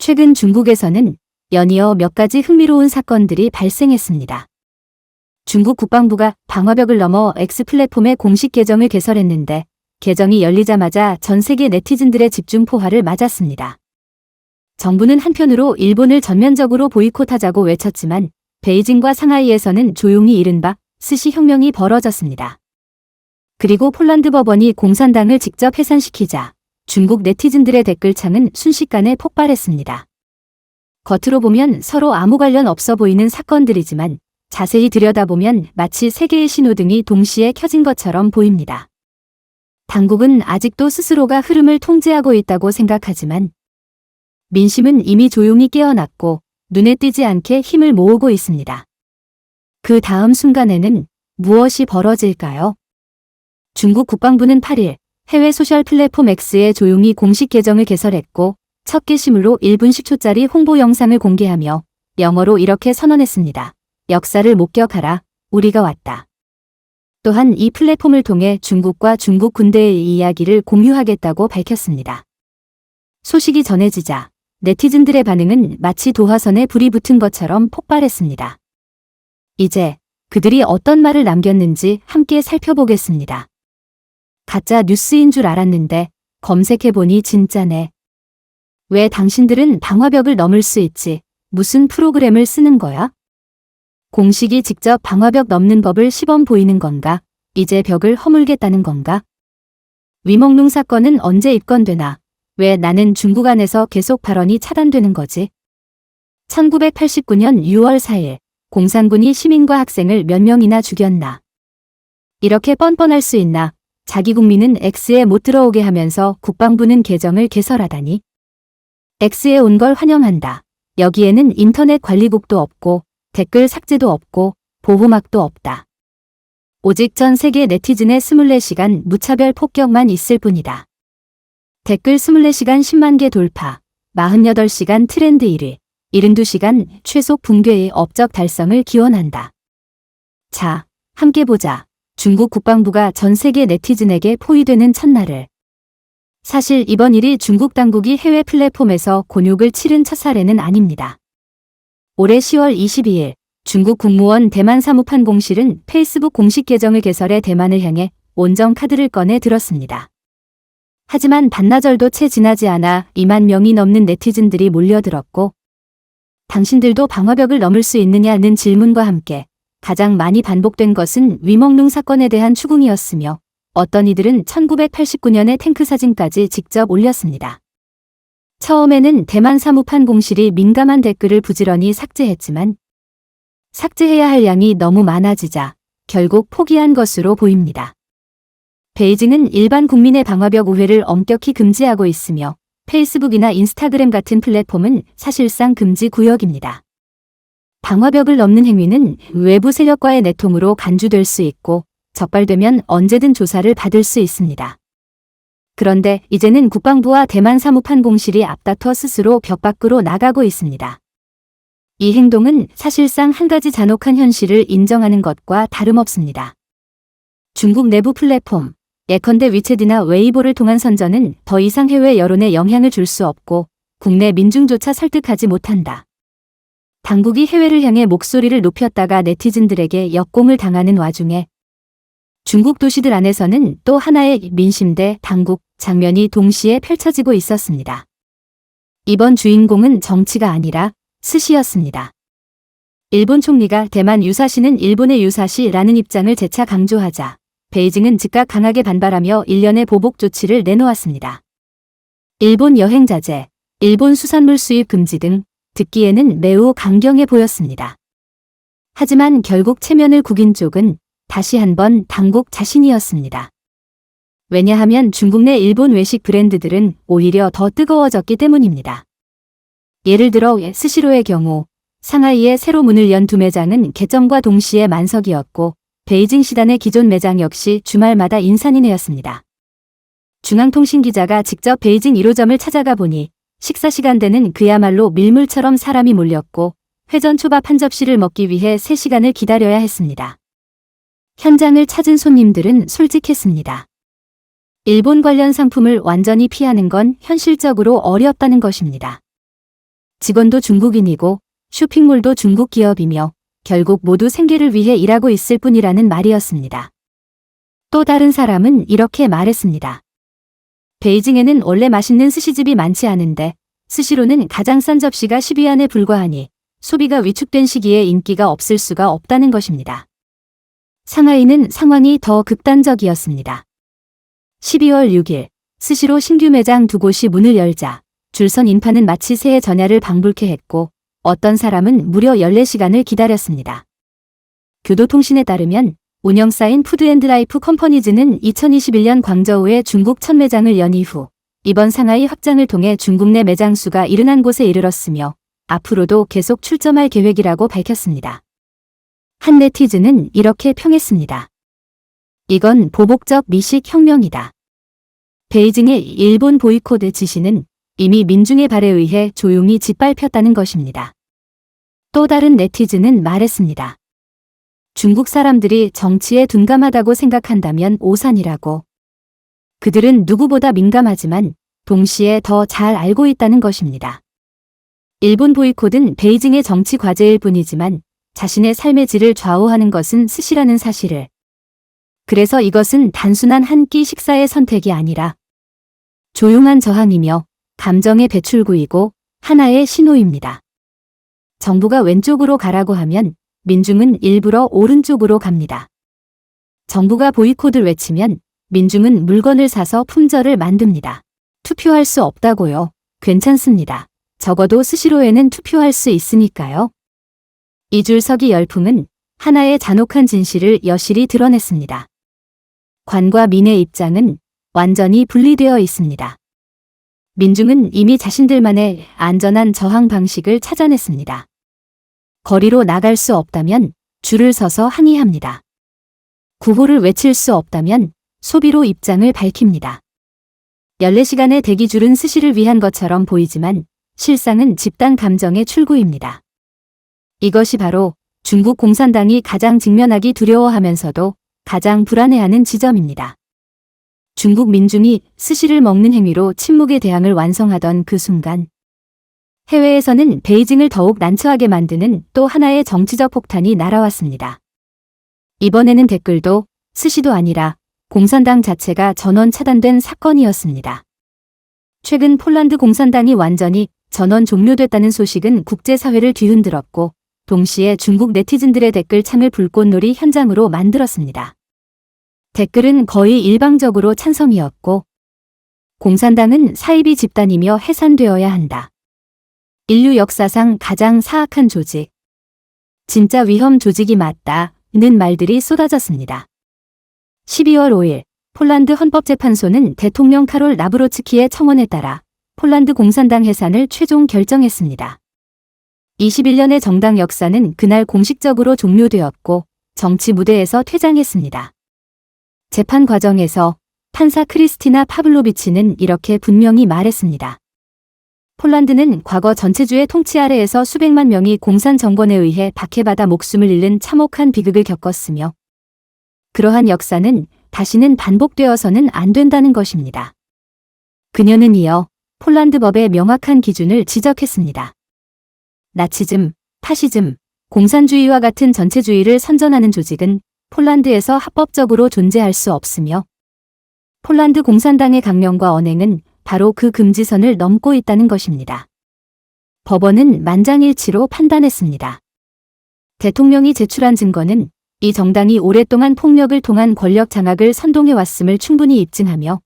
최근 중국에서는 연이어 몇 가지 흥미로운 사건들이 발생했습니다. 중국 국방부가 방화벽을 넘어 X 플랫폼의 공식 계정을 개설했는데 계정이 열리자마자 전 세계 네티즌들의 집중 포화를 맞았습니다. 정부는 한편으로 일본을 전면적으로 보이콧하자고 외쳤지만 베이징과 상하이에서는 조용히 이른바 스시 혁명이 벌어졌습니다. 그리고 폴란드 법원이 공산당을 직접 해산시키자 중국 네티즌들의 댓글창은 순식간에 폭발했습니다. 겉으로 보면 서로 아무 관련 없어 보이는 사건들이지만 자세히 들여다보면 마치 세 개의 신호등이 동시에 켜진 것처럼 보입니다. 당국은 아직도 스스로가 흐름을 통제하고 있다고 생각하지만 민심은 이미 조용히 깨어났고 눈에 띄지 않게 힘을 모으고 있습니다. 그 다음 순간에는 무엇이 벌어질까요? 중국 국방부는 8일 해외 소셜 플랫폼 X에 조용히 공식 계정을 개설했고 첫 게시물로 1분 10초짜리 홍보 영상을 공개하며 영어로 이렇게 선언했습니다. 역사를 목격하라. 우리가 왔다. 또한 이 플랫폼을 통해 중국과 중국 군대의 이야기를 공유하겠다고 밝혔습니다. 소식이 전해지자 네티즌들의 반응은 마치 도화선에 불이 붙은 것처럼 폭발했습니다. 이제 그들이 어떤 말을 남겼는지 함께 살펴보겠습니다. 가짜 뉴스인 줄 알았는데 검색해보니 진짜네. 왜 당신들은 방화벽을 넘을 수 있지? 무슨 프로그램을 쓰는 거야? 공식이 직접 방화벽 넘는 법을 시범 보이는 건가? 이제 벽을 허물겠다는 건가? 위목농 사건은 언제 입건되나? 왜 나는 중국 안에서 계속 발언이 차단되는 거지? 1989년 6월 4일 공산군이 시민과 학생을 몇 명이나 죽였나? 이렇게 뻔뻔할 수 있나? 자기 국민은 X에 못 들어오게 하면서 국방부는 계정을 개설하다니? X에 온 걸 환영한다. 여기에는 인터넷 관리국도 없고 댓글 삭제도 없고 보호막도 없다. 오직 전 세계 네티즌의 24시간 무차별 폭격만 있을 뿐이다. 댓글 24시간 10만 개 돌파, 48시간 트렌드 1위, 72시간 최소 붕괴의 업적 달성을 기원한다. 자, 함께 보자. 중국 국방부가 전 세계 네티즌에게 포위되는 첫날을. 사실 이번 일이 중국 당국이 해외 플랫폼에서 곤욕을 치른 첫 사례는 아닙니다. 올해 10월 22일 중국 국무원 대만 사무판 공실은 페이스북 공식 계정을 개설해 대만을 향해 온정 카드를 꺼내 들었습니다. 하지만 반나절도 채 지나지 않아 2만 명이 넘는 네티즌들이 몰려들었고 당신들도 방화벽을 넘을 수 있느냐는 질문과 함께 가장 많이 반복된 것은 위목농 사건에 대한 추궁이었으며 어떤 이들은 1989년의 탱크 사진까지 직접 올렸습니다. 처음에는 대만 사무판 공실이 민감한 댓글을 부지런히 삭제했지만 삭제해야 할 양이 너무 많아지자 결국 포기한 것으로 보입니다. 베이징은 일반 국민의 방화벽 우회를 엄격히 금지하고 있으며 페이스북이나 인스타그램 같은 플랫폼은 사실상 금지 구역입니다. 방화벽을 넘는 행위는 외부 세력과의 내통으로 간주될 수 있고 적발되면 언제든 조사를 받을 수 있습니다. 그런데 이제는 국방부와 대만 사무판 공실이 앞다퉈 스스로 벽 밖으로 나가고 있습니다. 이 행동은 사실상 한 가지 잔혹한 현실을 인정하는 것과 다름없습니다. 중국 내부 플랫폼, 예컨대 위챗이나 웨이보를 통한 선전은 더 이상 해외 여론에 영향을 줄 수 없고 국내 민중조차 설득하지 못한다. 당국이 해외를 향해 목소리를 높였다가 네티즌들에게 역공을 당하는 와중에 중국 도시들 안에서는 또 하나의 민심 대 당국 장면이 동시에 펼쳐지고 있었습니다. 이번 주인공은 정치가 아니라 스시였습니다. 일본 총리가 대만 유사시는 일본의 유사시라는 입장을 재차 강조하자 베이징은 즉각 강하게 반발하며 일련의 보복 조치를 내놓았습니다. 일본 여행 자제, 일본 수산물 수입 금지 등 듣기에는 매우 강경해 보였습니다. 하지만 결국 체면을 구긴 쪽은 다시 한번 당국 자신이었습니다. 왜냐하면 중국 내 일본 외식 브랜드들은 오히려 더 뜨거워졌기 때문입니다. 예를 들어 스시로의 경우 상하이에 새로 문을 연 두 매장은 개점과 동시에 만석이었고 베이징 시단의 기존 매장 역시 주말마다 인산인해였습니다. 중앙통신 기자가 직접 베이징 1호점을 찾아가 보니 식사 시간대는 그야말로 밀물처럼 사람이 몰렸고 회전 초밥 한 접시를 먹기 위해 3시간을 기다려야 했습니다. 현장을 찾은 손님들은 솔직했습니다. 일본 관련 상품을 완전히 피하는 건 현실적으로 어렵다는 것입니다. 직원도 중국인이고 쇼핑몰도 중국 기업이며 결국 모두 생계를 위해 일하고 있을 뿐이라는 말이었습니다. 또 다른 사람은 이렇게 말했습니다. 베이징에는 원래 맛있는 스시집이 많지 않은데 스시로는 가장 싼 접시가 10위안에 불과하니 소비가 위축된 시기에 인기가 없을 수가 없다는 것입니다. 상하이는 상황이 더 극단적이었습니다. 12월 6일 스시로 신규 매장 2곳이 문을 열자 줄선 인파는 마치 새해 전야를 방불케 했고 어떤 사람은 무려 14시간을 기다렸습니다. 교도통신에 따르면 운영사인 푸드앤드라이프 컴퍼니즈는 2021년 광저우에 중국 첫 매장을 연 이후 이번 상하이 확장을 통해 중국 내 매장 수가 71곳에 이르렀으며 앞으로도 계속 출점할 계획이라고 밝혔습니다. 한 네티즌은 이렇게 평했습니다. 이건 보복적 미식 혁명이다. 베이징의 일본 보이콧 지시는 이미 민중의 발에 의해 조용히 짓밟혔다는 것입니다. 또 다른 네티즌은 말했습니다. 중국 사람들이 정치에 둔감하다고 생각한다면 오산이라고. 그들은 누구보다 민감하지만 동시에 더 잘 알고 있다는 것입니다. 일본 보이콧은 베이징의 정치 과제일 뿐이지만 자신의 삶의 질을 좌우하는 것은 스시라는 사실을. 그래서 이것은 단순한 한 끼 식사의 선택이 아니라 조용한 저항이며 감정의 배출구이고 하나의 신호입니다. 정부가 왼쪽으로 가라고 하면 민중은 일부러 오른쪽으로 갑니다. 정부가 보이콧을 외치면 민중은 물건을 사서 품절을 만듭니다. 투표할 수 없다고요? 괜찮습니다. 적어도 스시로에는 투표할 수 있으니까요. 이 줄서기 열풍은 하나의 잔혹한 진실을 여실히 드러냈습니다. 관과 민의 입장은 완전히 분리되어 있습니다. 민중은 이미 자신들만의 안전한 저항 방식을 찾아냈습니다. 거리로 나갈 수 없다면 줄을 서서 항의합니다. 구호를 외칠 수 없다면 소비로 입장을 밝힙니다. 14시간의 대기줄은 스시를 위한 것처럼 보이지만 실상은 집단 감정의 출구입니다. 이것이 바로 중국 공산당이 가장 직면하기 두려워하면서도 가장 불안해하는 지점입니다. 중국 민중이 스시를 먹는 행위로 침묵의 대항을 완성하던 그 순간 해외에서는 베이징을 더욱 난처하게 만드는 또 하나의 정치적 폭탄이 날아왔습니다. 이번에는 댓글도 스시도 아니라 공산당 자체가 전원 차단된 사건이었습니다. 최근 폴란드 공산당이 완전히 전원 종료됐다는 소식은 국제사회를 뒤흔들었고 동시에 중국 네티즌들의 댓글창을 불꽃놀이 현장으로 만들었습니다. 댓글은 거의 일방적으로 찬성이었고 공산당은 사이비 집단이며 해산되어야 한다. 인류 역사상 가장 사악한 조직. 진짜 위험 조직이 맞다는 말들이 쏟아졌습니다. 12월 5일 폴란드 헌법재판소는 대통령 카롤 나브로츠키의 청원에 따라 폴란드 공산당 해산을 최종 결정했습니다. 21년의 정당 역사는 그날 공식적으로 종료되었고 정치 무대에서 퇴장했습니다. 재판 과정에서 판사 크리스티나 파블로비치는 이렇게 분명히 말했습니다. 폴란드는 과거 전체주의 통치 아래에서 수백만 명이 공산 정권에 의해 박해받아 목숨을 잃는 참혹한 비극을 겪었으며 그러한 역사는 다시는 반복되어서는 안 된다는 것입니다. 그녀는 이어 폴란드 법의 명확한 기준을 지적했습니다. 나치즘, 파시즘, 공산주의와 같은 전체주의를 선전하는 조직은 폴란드에서 합법적으로 존재할 수 없으며 폴란드 공산당의 강령과 언행은 바로 그 금지선을 넘고 있다는 것입니다. 법원은 만장일치로 판단했습니다. 대통령이 제출한 증거는 이 정당이 오랫동안 폭력을 통한 권력 장악을 선동해왔음을 충분히 입증하며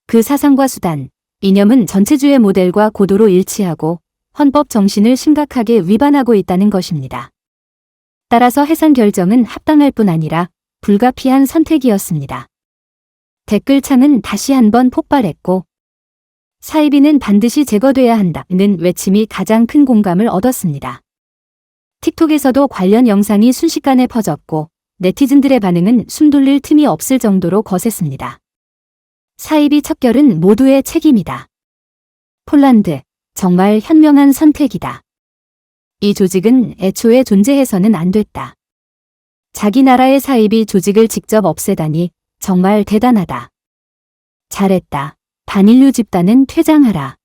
그 사상과 수단, 이념은 전체주의 모델과 고도로 일치하고 헌법 정신을 심각하게 위반하고 있다는 것입니다. 따라서 해산 결정은 합당할 뿐 아니라 불가피한 선택이었습니다. 댓글창은 다시 한번 폭발했고 사이비는 반드시 제거돼야 한다는 외침이 가장 큰 공감을 얻었습니다. 틱톡에서도 관련 영상이 순식간에 퍼졌고 네티즌들의 반응은 숨 돌릴 틈이 없을 정도로 거셌습니다. 사이비 척결은 모두의 책임이다. 폴란드, 정말 현명한 선택이다. 이 조직은 애초에 존재해서는 안 됐다. 자기 나라의 사이비 조직을 직접 없애다니 정말 대단하다. 잘했다. 반인류 집단은 퇴장하라.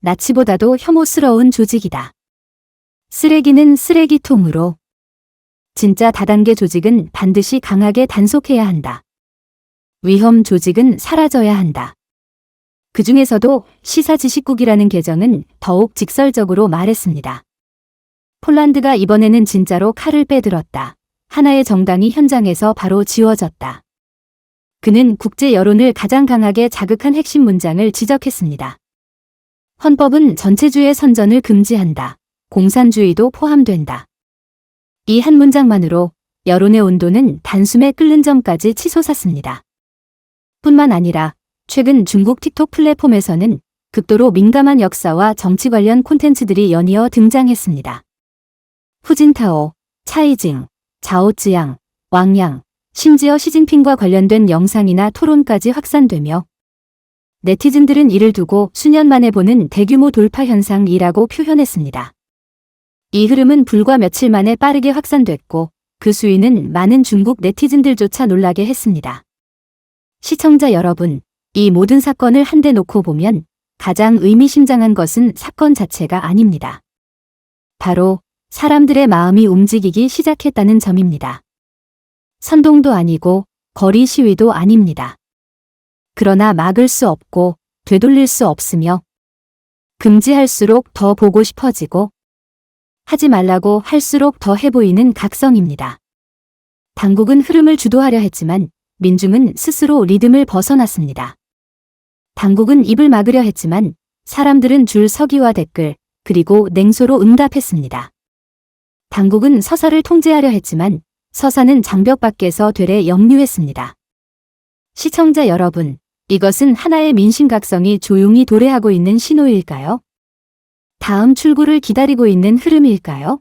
나치보다도 혐오스러운 조직이다. 쓰레기는 쓰레기통으로. 진짜 다단계 조직은 반드시 강하게 단속해야 한다. 위험 조직은 사라져야 한다. 그 중에서도 시사지식국이라는 계정은 더욱 직설적으로 말했습니다. 폴란드가 이번에는 진짜로 칼을 빼들었다. 하나의 정당이 현장에서 바로 지워졌다. 그는 국제 여론을 가장 강하게 자극한 핵심 문장을 지적했습니다. 헌법은 전체주의 선전을 금지한다. 공산주의도 포함된다. 이 한 문장만으로 여론의 온도는 단숨에 끓는 점까지 치솟았습니다. 뿐만 아니라 최근 중국 틱톡 플랫폼에서는 극도로 민감한 역사와 정치 관련 콘텐츠들이 연이어 등장했습니다. 후진타오, 차이징, 자오쯔양, 왕양, 심지어 시진핑과 관련된 영상이나 토론까지 확산되며 네티즌들은 이를 두고 수년 만에 보는 대규모 돌파 현상이라고 표현했습니다. 이 흐름은 불과 며칠 만에 빠르게 확산됐고 그 수위는 많은 중국 네티즌들조차 놀라게 했습니다. 시청자 여러분, 이 모든 사건을 한데 놓고 보면 가장 의미심장한 것은 사건 자체가 아닙니다. 바로 사람들의 마음이 움직이기 시작했다는 점입니다. 선동도 아니고 거리 시위도 아닙니다. 그러나 막을 수 없고 되돌릴 수 없으며 금지할수록 더 보고 싶어지고 하지 말라고 할수록 더 해보이는 각성입니다. 당국은 흐름을 주도하려 했지만 민중은 스스로 리듬을 벗어났습니다. 당국은 입을 막으려 했지만 사람들은 줄 서기와 댓글 그리고 냉소로 응답했습니다. 당국은 서사를 통제하려 했지만 서사는 장벽 밖에서 되레 역류했습니다. 시청자 여러분, 이것은 하나의 민심각성이 조용히 도래하고 있는 신호일까요? 다음 출구를 기다리고 있는 흐름일까요?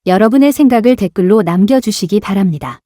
여러분의 생각을 댓글로 남겨주시기 바랍니다.